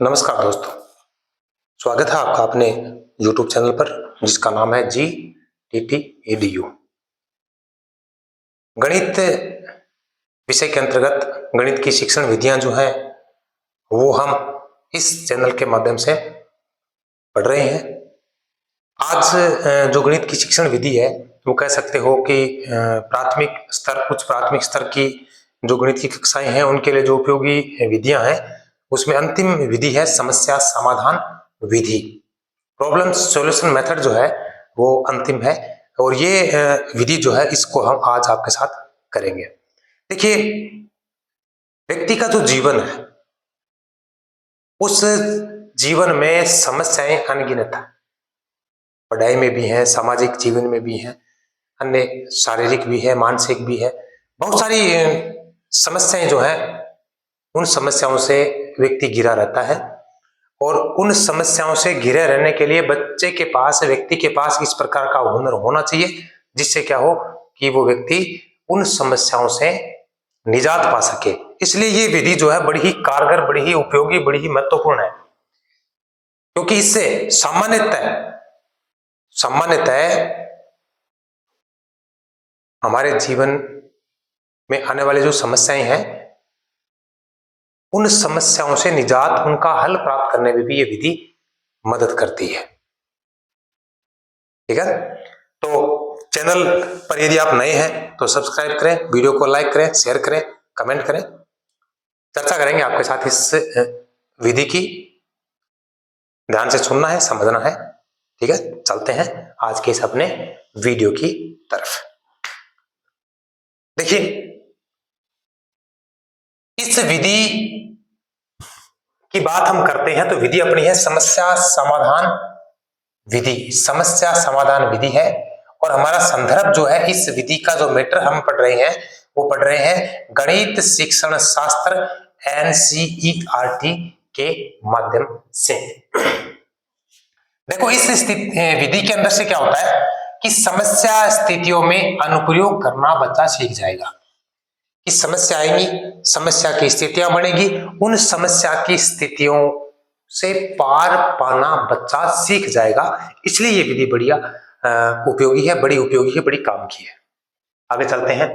नमस्कार दोस्तों, स्वागत है आपका अपने YouTube चैनल पर जिसका नाम है जी टी एडीयू। गणित विषय के अंतर्गत गणित की शिक्षण विधियां जो हैं वो हम इस चैनल के माध्यम से पढ़ रहे हैं। आज जो गणित की शिक्षण विधि है वो कह सकते हो कि उच्च प्राथमिक स्तर की जो गणित की कक्षाएं हैं उनके लिए जो उपयोगी विधियां हैं उसमें अंतिम विधि है समस्या समाधान विधि। प्रॉब्लम सॉल्यूशन मेथड जो है वो अंतिम है और ये विधि जो है इसको हम आज आपके साथ करेंगे। देखिए, व्यक्ति का जो जीवन है उस जीवन में समस्याएं अनगिनत है। पढ़ाई में भी है, सामाजिक जीवन में भी है, अन्य शारीरिक भी है, मानसिक भी है। बहुत सारी समस्याएं जो है उन समस्याओं से व्यक्ति घिरा रहता है और उन समस्याओं से घिरे रहने के लिए व्यक्ति के पास इस प्रकार का हुनर होना चाहिए जिससे क्या हो कि वो व्यक्ति उन समस्याओं से निजात पा सके। इसलिए ये विधि जो है बड़ी ही कारगर, बड़ी ही उपयोगी, बड़ी ही महत्वपूर्ण है, क्योंकि इससे सामान्यतः हमारे जीवन में आने वाली जो समस्याएं हैं उन समस्याओं से निजात, उनका हल प्राप्त करने में भी ये विधि मदद करती है। ठीक है, तो चैनल पर यदि आप नए हैं तो सब्सक्राइब करें, वीडियो को लाइक करें, शेयर करें, कमेंट करें। चर्चा करेंगे आपके साथ इस विधि की। ध्यान से सुनना है, समझना है। ठीक है, चलते हैं आज के इस अपने वीडियो की तरफ। देखिए, इस विधि की बात हम करते हैं तो विधि अपनी है समस्या समाधान विधि। समस्या समाधान विधि है और हमारा संदर्भ जो है इस विधि का जो मैटर हम पढ़ रहे हैं वो पढ़ रहे हैं गणित शिक्षण शास्त्र NCERT के माध्यम से। देखो, इस विधि के अंदर से क्या होता है कि समस्या स्थितियों में अनुप्रयोग करना बच्चा सीख जाएगा। कि समस्या आएगी, समस्या की स्थितियां बनेगी, उन समस्या की स्थितियों से पार पाना बच्चा सीख जाएगा। इसलिए ये विधि बढ़िया उपयोगी है, बड़ी उपयोगी है, बड़ी काम की है। आगे चलते हैं।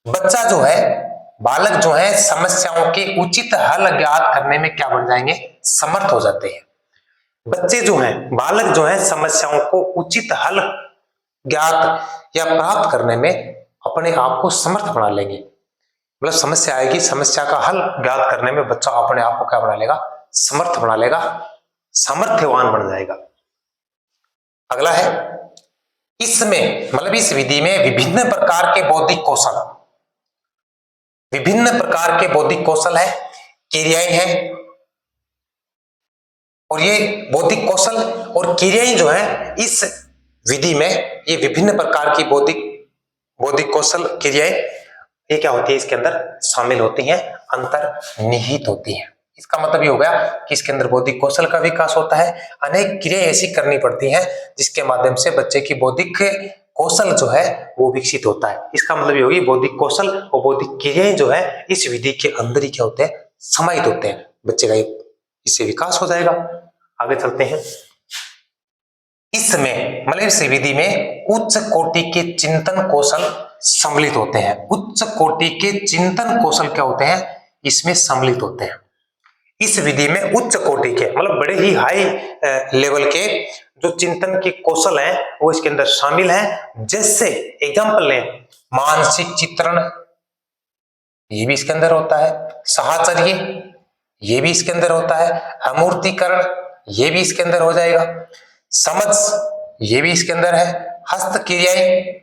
बच्चा जो है, बालक जो है समस्याओं के उचित हल ज्ञात करने में क्या बन जाएंगे, समर्थ हो जाते हैं। बच्चे जो हैं, बालक जो है समस्याओं को उचित हल ज्ञात या प्राप्त करने में अपने आप को समर्थ बना लेंगे। मतलब समस्या आएगी, समस्या का हल ज्ञात करने में बच्चा अपने आप को क्या बना लेगा, समर्थ बना लेगा, सामर्थ्यवान बन जाएगा। अगला है, इसमें मतलब इस विधि में विभिन्न प्रकार के बौद्धिक कौशल है, क्रियाएं हैं और ये बौद्धिक कौशल और क्रियाएं जो है इस विधि में ये विभिन्न प्रकार की बौद्धिक कौशल क्रियाएं ये क्या होती है, इसके अंदर शामिल होती हैं, अंतर्निहित होती हैं। इसका मतलब ये हो गया कि इसके अंदर बौद्धिक कौशल का विकास होता है। अनेक क्रियाएं ऐसी करनी पड़ती हैं जिसके माध्यम से बच्चे की बौद्धिक कौशल जो है वो विकसित होता है। इसका मतलब ये होगी बौद्धिक कौशल और बौद्धिक क्रियाएं जो है इस विधि के अंदर ही क्या होते हैं, समाहित होते हैं। बच्चे का इससे विकास हो जाएगा। आगे चलते हैं। इसमें मतलब इस विधि में उच्च कोटि के चिंतन कौशल सम्मिलित होते हैं। उच्च कोटि के चिंतन कौशल क्या होते हैं, इसमें सम्मिलित होते हैं। इस विधि में उच्च कोटि के मतलब बड़े ही हाई लेवल के जो चिंतन के कौशल हैं वो इसके अंदर शामिल हैं। जैसे एग्जांपल लें, मानसिक चित्रण ये भी इसके अंदर होता है, साहचर्य ये भी इसके अंदर होता है, अमूर्तीकरण ये भी इसके अंदर हो जाएगा, समझ ये भी इसके अंदर है, हस्त क्रियाएं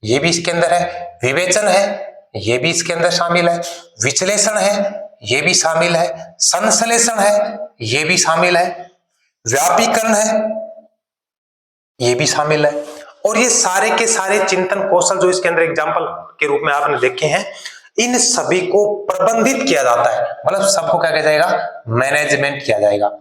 ये भी इसके अंदर है, विवेचन है ये भी इसके अंदर शामिल है, विश्लेषण है ये भी शामिल है, संश्लेषण है ये भी शामिल है, व्यापीकरण है ये भी शामिल है। और ये सारे के सारे चिंतन कौशल जो इसके अंदर एग्जाम्पल के रूप में आपने देखे हैं, इन सभी को प्रबंधित किया जाता है। मतलब सबको क्या किया जाएगा, मैनेजमेंट किया जाएगा।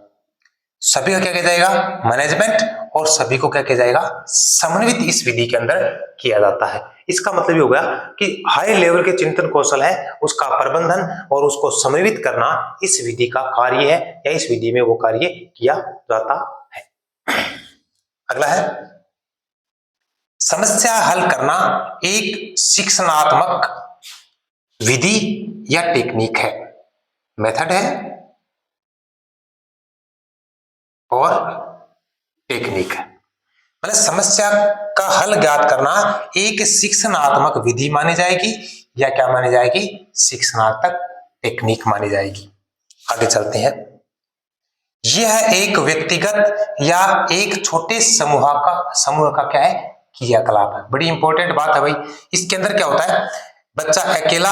सभी का क्या किया जाएगा, मैनेजमेंट, और सभी को क्या किया जाएगा, समन्वित इस विधि के अंदर किया जाता है। इसका मतलब ये हो गया कि हाई लेवल के चिंतन कौशल है उसका प्रबंधन और उसको समन्वित करना इस विधि का कार्य है, या इस विधि में वो कार्य किया जाता है। अगला है, समस्या हल करना एक शिक्षणात्मक विधि या टेक्निक है, मेथड है और टेक्निक है। मतलब समस्या का हल ज्ञात करना एक शिक्षणात्मक विधि मानी जाएगी या क्या मानी जाएगी, शिक्षणात्मक टेक्निक मानी जाएगी। आगे चलते हैं। यह एक व्यक्तिगत या एक छोटे समूह का क्या है, क्रियाकलाप है। बड़ी इंपॉर्टेंट बात है भाई। इसके अंदर क्या होता है, बच्चा अकेला,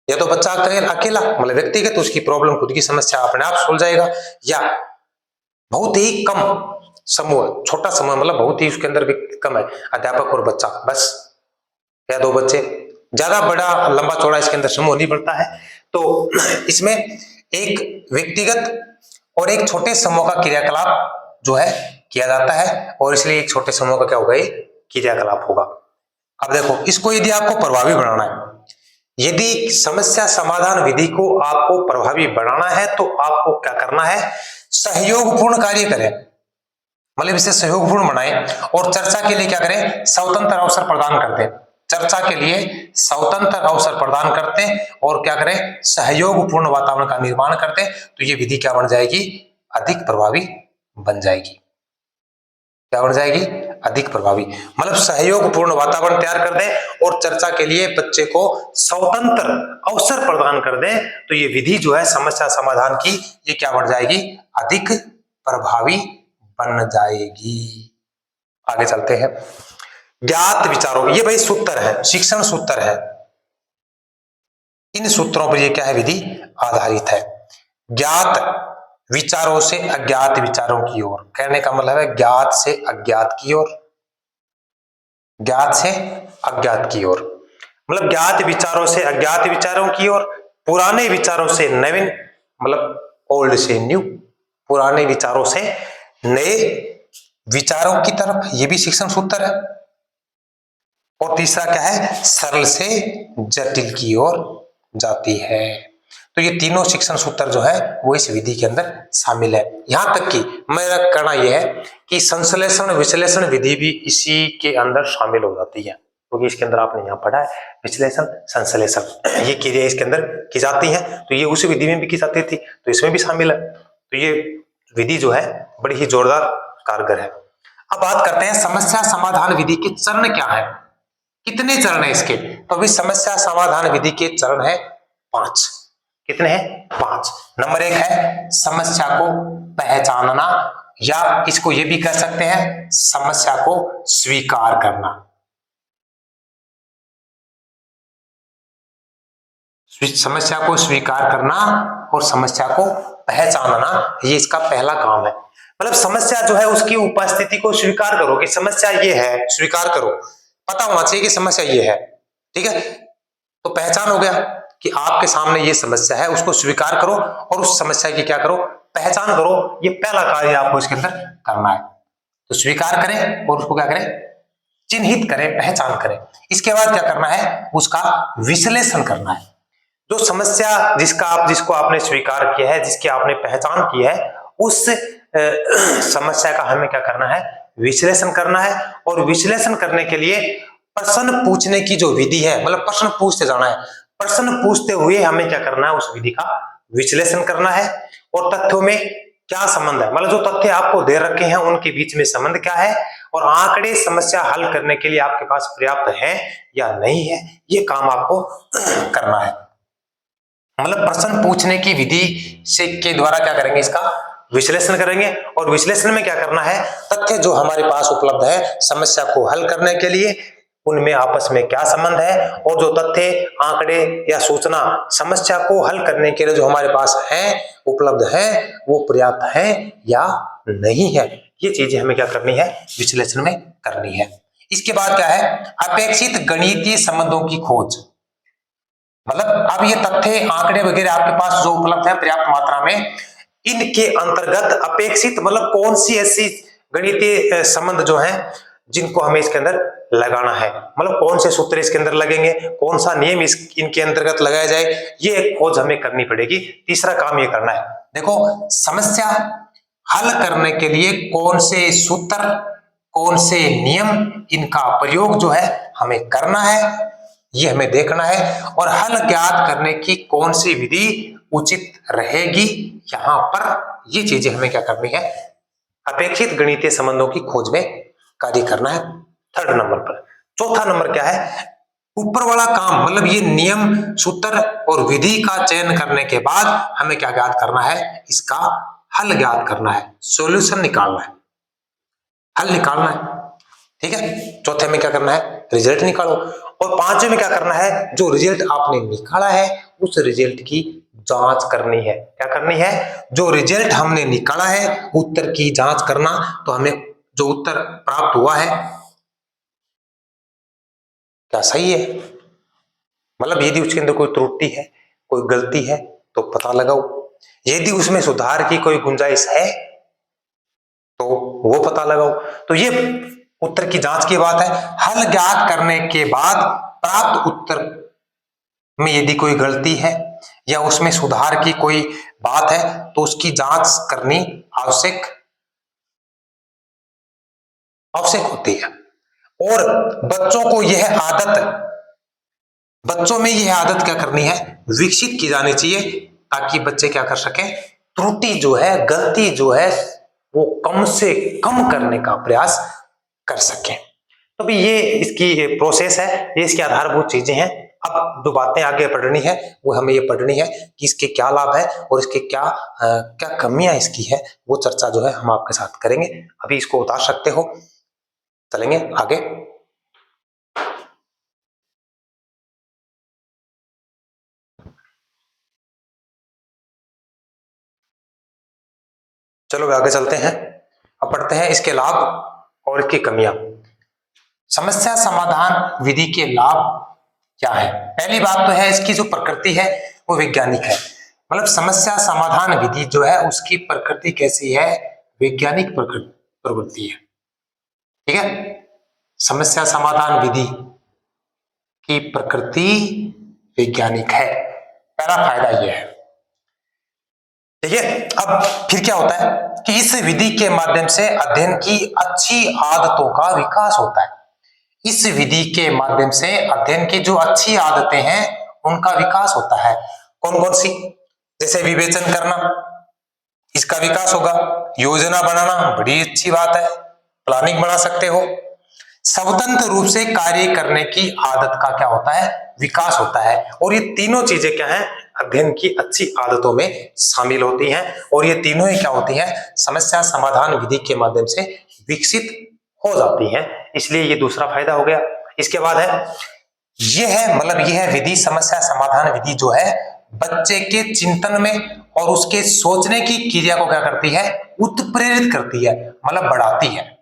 या तो बच्चा अकेला मतलब व्यक्तिगत उसकी प्रॉब्लम खुद की समस्या अपने आप सुलझ जाएगा, या बहुत ही कम समूह, छोटा समूह मतलब बहुत ही उसके अंदर व्यक्ति कम है, अध्यापक और बच्चा बस, या दो बच्चे, ज्यादा बड़ा लंबा चौड़ा इसके अंदर समूह नहीं बनता है। तो इसमें एक व्यक्तिगत और एक छोटे समूह का क्रियाकलाप जो है किया जाता है, और इसलिए एक छोटे समूह का क्या होगा, ये क्रियाकलाप होगा। अब देखो, इसको यदि आपको प्रभावी बनाना है, यदि समस्या समाधान विधि को आपको प्रभावी बनाना है तो आपको क्या करना है, सहयोगपूर्ण कार्य करें, मतलब इसे सहयोगपूर्ण बनाएं, और चर्चा के लिए क्या करें, स्वतंत्र अवसर प्रदान कर दें। चर्चा के लिए स्वतंत्र अवसर प्रदान करते हैं और क्या करें, सहयोगपूर्ण वातावरण का निर्माण करते हैं, तो ये विधि क्या बन जाएगी, अधिक प्रभावी बन जाएगी। क्या बन जाएगी, अधिक प्रभावी, मतलब सहयोगपूर्ण वातावरण तैयार कर दें और चर्चा के लिए बच्चे को स्वतंत्र अवसर प्रदान कर दें, तो ये विधि जो है समस्या समाधान की, ये क्या बन जाएगी, अधिक प्रभावी बन जाएगी। आगे चलते हैं। ज्ञात विचारों, ये भाई सूत्र है, शिक्षण सूत्र है, इन सूत्रों पर ये क्या है, विधि आधारित है। ज्ञात विचारों से अज्ञात विचारों की ओर, कहने का मतलब है ज्ञात से अज्ञात की ओर, ज्ञात से अज्ञात की ओर, मतलब ज्ञात विचारों से अज्ञात विचारों की ओर, पुराने विचारों से नवीन, मतलब ओल्ड से न्यू, पुराने विचारों से नए विचारों की तरफ, ये भी शिक्षण सूत्र है। और तीसरा क्या है, सरल से जटिल की ओर जाती है। तो ये तीनों शिक्षण सूत्र जो है वो इस विधि के अंदर शामिल है। यहां तक कि मेरा कहना यह है कि संश्लेषण विश्लेषण विधि भी इसी के अंदर शामिल हो जाती है, क्योंकि इसके अंदर आपने यहाँ पढ़ा है विश्लेषण संश्लेषण, ये क्रिया इसके अंदर की जाती है, तो ये उस विधि में भी की जाती थी, तो इसमें भी शामिल है। तो ये विधि जो है बड़ी ही जोरदार कारगर है। अब बात करते हैं समस्या समाधान विधि के चरण क्या है, कितने चरण है इसके। तो अभी समस्या समाधान विधि के चरण है 5। कितने हैं, 5। नंबर 1 है समस्या को पहचानना, या इसको ये भी कह सकते हैं समस्या को स्वीकार करना। समस्या को स्वीकार करना और समस्या को पहचानना, ये इसका पहला काम है। मतलब समस्या जो है उसकी उपस्थिति को स्वीकार करो कि समस्या ये है, स्वीकार करो, पता होना चाहिए कि समस्या ये है, ठीक है। तो पहचान हो गया कि आपके सामने ये समस्या है, उसको स्वीकार करो और उस समस्या की क्या करो, पहचान करो। ये पहला कार्य आपको इसके अंदर करना है। तो स्वीकार करें और उसको क्या करें, चिन्हित करें, पहचान करें। इसके बाद क्या करना है, उसका विश्लेषण करना है। जो समस्या जिसको आपने स्वीकार किया है, जिसकी आपने पहचान की है, उस समस्या का हमें क्या करना है, विश्लेषण करना है। और विश्लेषण करने के लिए प्रश्न पूछने की जो विधि है, मतलब प्रश्न पूछते जाना है, प्रश्न पूछते हुए हमें क्या करना है, उस विधि का विश्लेषण करना है। और तथ्यों में क्या संबंध है, मतलब जो तथ्य आपको दे रखे हैं उनके बीच में संबंध क्या है, और आंकड़े समस्या हल करने के लिए आपके पास पर्याप्त है या नहीं है, ये काम आपको करना है। मतलब प्रश्न पूछने की विधि से के द्वारा क्या करेंगे, इसका विश्लेषण करेंगे। और विश्लेषण में क्या करना है, तथ्य जो हमारे पास उपलब्ध है समस्या को हल करने के लिए, उनमें आपस में क्या संबंध है, और जो तथ्य आंकड़े या सूचना समस्या को हल करने के लिए जो हमारे पास है, उपलब्ध है, वो पर्याप्त है या नहीं है, ये चीजें हमें क्या करनी है, विश्लेषण में करनी है। इसके बाद क्या है, अपेक्षित गणितीय संबंधों की खोज। मतलब अब ये तथ्य आंकड़े वगैरह आपके पास जो उपलब्ध है पर्याप्त मात्रा में, इनके अंतर्गत अपेक्षित मतलब कौन सी ऐसी गणितीय संबंध जो हैं जिनको हमें इसके अंदर लगाना है, मतलब कौन से सूत्र इसके अंदर लगेंगे, कौन सा नियम इनके अंतर्गत लगाया जाए, ये खोज हमें करनी पड़ेगी। तीसरा काम ये करना है, देखो समस्या हल करने के लिए कौन से सूत्र, कौन से नियम, इनका प्रयोग जो है हमें करना है, ये हमें देखना है। और हल ज्ञात करने की कौन सी विधि उचित रहेगी, यहां पर ये चीजें हमें क्या करनी है, अपेक्षित गणितीय संबंधों की खोज में कार्य करना है। थर्ड नंबर पर। चौथा नंबर क्या है, ऊपर वाला काम, मतलब ये नियम, सूत्र और विधि का चयन करने के बाद हमें क्या ज्ञात करना है, इसका हल ज्ञात करना है, सॉल्यूशन निकालना है, हल निकालना है। ठीक है, चौथे में क्या करना है, रिजल्ट निकालो। और पांचवें में क्या करना है, जो रिजल्ट आपने निकाला है उस रिजल्ट की जांच करनी है। क्या करनी है, जो रिजल्ट हमने निकाला है उत्तर की जांच करना। तो हमें जो उत्तर प्राप्त हुआ है क्या सही है, मतलब यदि उसके अंदर कोई त्रुटि है, कोई गलती है तो पता लगाओ, यदि उसमें सुधार की कोई गुंजाइश है तो वो पता लगाओ। तो ये उत्तर की जांच की बात है। हल ज्ञात करने के बाद प्राप्त उत्तर में यदि कोई गलती है या उसमें सुधार की कोई बात है तो उसकी जांच करनी आवश्यक आवश्यक होती है। और बच्चों में यह आदत क्या करनी है, विकसित की जानी चाहिए, ताकि बच्चे क्या कर सके, त्रुटि जो है, गलती जो है वो कम से कम करने का प्रयास कर सके। तो भी ये इसकी प्रोसेस है, ये इसकी आधारभूत चीजें हैं। अब जो बातें आगे पढ़नी है वो हमें ये पढ़नी है कि इसके क्या लाभ है और इसके क्या कमियां इसकी है, वो चर्चा जो है हम आपके साथ करेंगे। अभी इसको उतार सकते हो, चलेंगे आगे। चलो आगे चलते हैं, अब पढ़ते हैं इसके लाभ और इसकी कमियां। समस्या समाधान विधि के लाभ क्या है। पहली बात तो है इसकी जो प्रकृति है वो वैज्ञानिक है, मतलब समस्या समाधान विधि जो है उसकी प्रकृति कैसी है, वैज्ञानिक प्रवृत्ति है। ठीक है, समस्या समाधान विधि की प्रकृति वैज्ञानिक है, पहला फायदा यह है। ठीक है, अब फिर क्या होता है कि इस विधि के माध्यम से अध्ययन की अच्छी आदतों का विकास होता है। इस विधि के माध्यम से अध्ययन की जो अच्छी आदतें हैं उनका विकास होता है। कौन कौन सी, जैसे विवेचन करना, इसका विकास होगा। योजना बनाना, बड़ी अच्छी बात है, प्लानिंग बना सकते हो। स्वतंत्र रूप से कार्य करने की आदत का क्या होता है, विकास होता है। और ये तीनों चीजें क्या हैं, अध्ययन की अच्छी आदतों में शामिल होती हैं। और ये तीनों ही क्या होती हैं, समस्या समाधान विधि के माध्यम से विकसित हो जाती हैं। इसलिए ये दूसरा फायदा हो गया। इसके बाद है ये है, मतलब ये है विधि, समस्या समाधान विधि जो है बच्चे के चिंतन में और उसके सोचने की क्रिया को क्या करती है, उत्प्रेरित करती है, मतलब बढ़ाती है।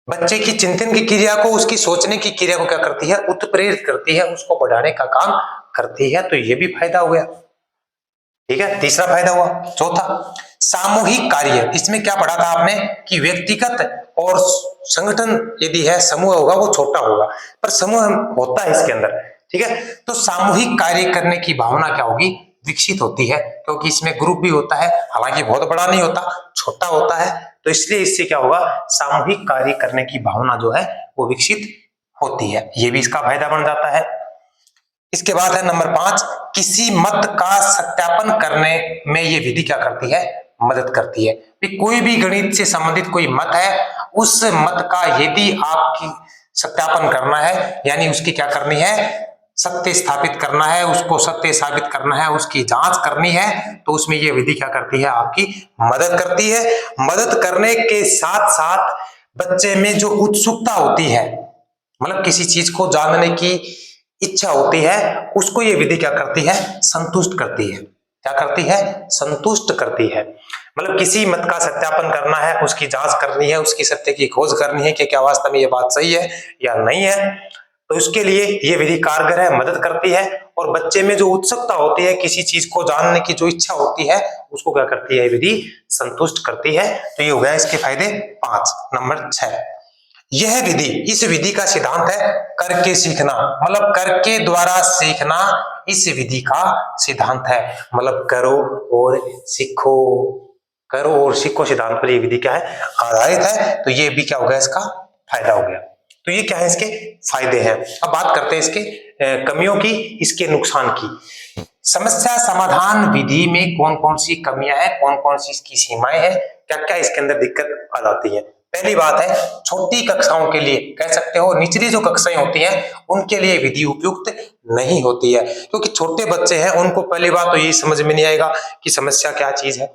बच्चे की चिंतन की क्रिया को, उसकी सोचने की क्रिया को क्या करती है, उत्प्रेरित करती है, उसको बढ़ाने का काम करती है। तो ये भी फायदा हो गया। ठीक है, तीसरा फायदा हुआ। चौथा, सामूहिक कार्य। इसमें क्या पढ़ा था आपने कि व्यक्तिगत और संगठन यदि है, समूह होगा वो छोटा होगा, पर समूह होता है इसके अंदर। ठीक है, तो सामूहिक कार्य करने की भावना क्या होगी, विकसित होती है, क्योंकि इसमें ग्रुप भी होता है, हालांकि बहुत बड़ा नहीं होता, छोटा होता है। तो इसलिए इससे क्या होगा, सामूहिक कार्य करने की भावना जो है वो विकसित होती है, ये भी इसका फायदा बन जाता है। इसके बाद है नंबर 5, किसी मत का सत्यापन करने में ये विधि क्या करती है, मदद करती है। कोई भी गणित से संबंधित कोई मत है, उस मत का यदि आपकी सत्यापन करना है, यानी उसकी क्या करनी है, सत्य स्थापित करना है, उसको सत्य साबित करना है, उसकी जांच करनी है, तो उसमें ये विधि क्या करती है, आपकी मदद करती है। मदद करने के साथ साथ बच्चे में जो उत्सुकता होती है, मतलब किसी चीज को जानने की इच्छा होती है, उसको ये विधि क्या करती है, संतुष्ट करती है। क्या करती है, संतुष्ट करती है। मतलब किसी मत का सत्यापन करना है, उसकी जांच करनी है, उसकी सत्य की खोज करनी है कि क्या वास्तव में ये बात सही है या नहीं है, तो इसके लिए ये विधि कारगर है, मदद करती है। और बच्चे में जो उत्सुकता होती है, किसी चीज को जानने की जो इच्छा होती है, उसको क्या करती है, ये विधि संतुष्ट करती है। तो ये हो गया इसके फायदे 5। नंबर 6, यह विधि, इस विधि का सिद्धांत है करके सीखना, मतलब करके द्वारा सीखना इस विधि का सिद्धांत है। मतलब करो और सीखो, करो और सीखो सिद्धांत पर यह विधि क्या है, आधारित है। तो ये भी क्या हो गया, इसका फायदा हो गया। तो ये क्या है, इसके फायदे हैं। अब बात करते हैं इसके कमियों की, इसके नुकसान की। समस्या समाधान विधि में कौन कौन सी कमियां हैं, कौन कौन सी इसकी सीमाएं हैं, क्या क्या इसके अंदर दिक्कत आ जाती है। पहली बात है, छोटी कक्षाओं के लिए, कह सकते हो निचली जो कक्षाएं होती हैं उनके लिए विधि उपयुक्त नहीं होती है, क्योंकि छोटे बच्चे हैं, उनको पहली बात तो यही समझ में नहीं आएगा कि समस्या क्या चीज है।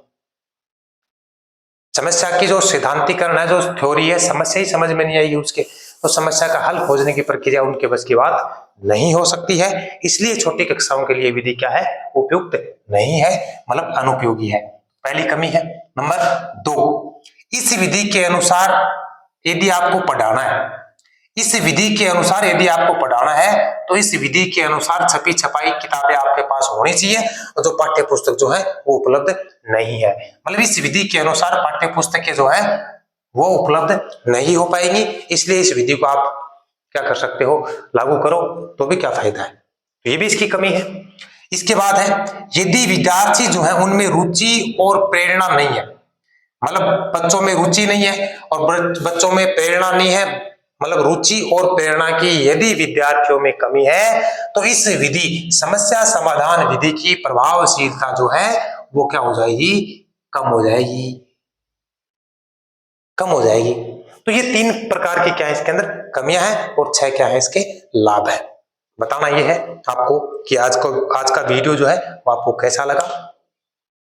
समस्या की जो सिद्धांतीकरण है, जो थ्योरी है, समस्या ही समझ में नहीं आएगी उसके, तो समस्या का हल खोजने की प्रक्रिया उनके बस की बात नहीं हो सकती है। इसलिए छोटी कक्षाओं के लिए विधि क्या है, उपयुक्त नहीं है, मतलब अनुपयोगी है। पहली कमी है। नंबर 2, इस विधि के अनुसार यदि आपको पढ़ाना है, इस विधि के अनुसार यदि आपको पढ़ाना है तो इस विधि के अनुसार छपी छपाई किताबें आपके पास होनी चाहिए, और जो पाठ्य पुस्तक जो है वो उपलब्ध नहीं है। मतलब इस विधि के अनुसार पाठ्य पुस्तकें जो है वो उपलब्ध नहीं हो पाएंगी। इसलिए इस विधि को आप क्या कर सकते हो, लागू करो तो भी क्या फायदा है, तो ये भी इसकी कमी है। इसके बाद है, यदि विद्यार्थी जो है उनमें रुचि और प्रेरणा नहीं है, मतलब बच्चों में रुचि नहीं है और बच्चों में प्रेरणा नहीं है, मतलब रुचि और प्रेरणा की यदि विद्यार्थियों में कमी है, तो इस विधि समस्या समाधान विधि की प्रभावशीलता जो है वो क्या हो जाएगी, कम हो जाएगी, कम हो जाएगी। तो ये 3 प्रकार की क्या है इसके अंदर कमियां हैं, और 6 क्या है इसके लाभ है। बताना ये है आपको कि आज का वीडियो जो है वो आपको कैसा लगा,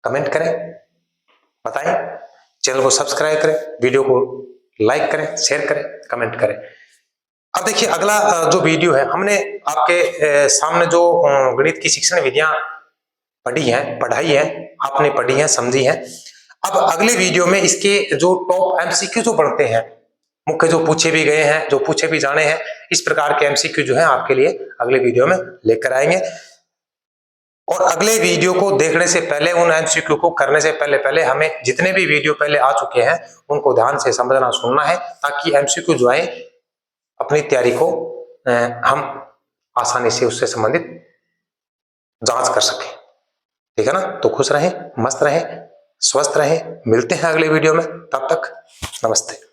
कमेंट करें, बताएं, चैनल को सब्सक्राइब करें, वीडियो को लाइक करें, शेयर करें, कमेंट करें। अब देखिए अगला जो वीडियो है, हमने आपके सामने जो गणित की शिक्षण विधियां पढ़ी हैं, पढ़ाई है, आपने पढ़ी है, समझी है। अब अगले वीडियो में इसके जो टॉप एमसीक्यू जो बनते हैं, मुख्य जो पूछे भी गए हैं, जो पूछे भी जाने हैं, इस प्रकार के एमसीक्यू जो है आपके लिए अगले वीडियो में लेकर आएंगे। और अगले वीडियो को देखने से पहले, उन एमसीक्यू को करने से पहले हमें जितने भी वीडियो पहले आ चुके हैं उनको ध्यान से समझना, सुनना है, ताकि एमसीक्यू जो है अपनी तैयारी को हम आसानी से उससे संबंधित जांच कर सकें। ठीक है ना। तो खुश रहें, मस्त रहें, स्वस्थ रहें। मिलते हैं अगले वीडियो में, तब तक नमस्ते।